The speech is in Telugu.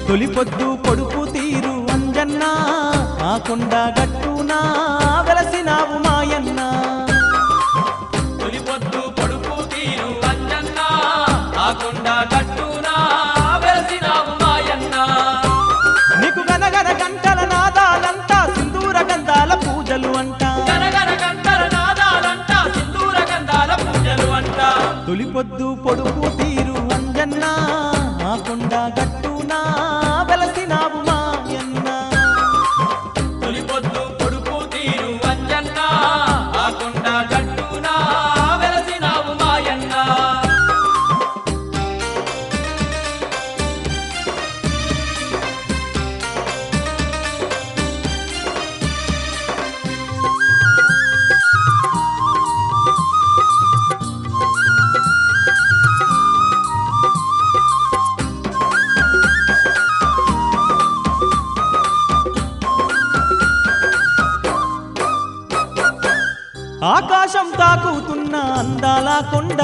తొలిపొద్దు పొడుపు తీరు అంజన్న ఆ కొండ గట్టునా వెలసినావు మాయన్న తొలిపొద్దు పొడుపు తీరు అంజన్న ఆ కొండ గట్టునా వెలసినావు మాయన్న నీకు గనగన గంటల నాదాలంతా సింధూర గంధాల పూజలు అంట గనగన గంటల నాదాలంట సింధూర గంధాల పూజలు అంట తొలిపొద్దు పొడుపు తీరు అంజన్న ఆ కొండ గట్టునా వెలసినావు మాయన్న తొలిపొద్దు పొడుపు తీరు అంజన్న ఆ కొండ గట్టునా వెలసినావు మాయన్న ఆకాశం తాకుతున్న అందాల కొండ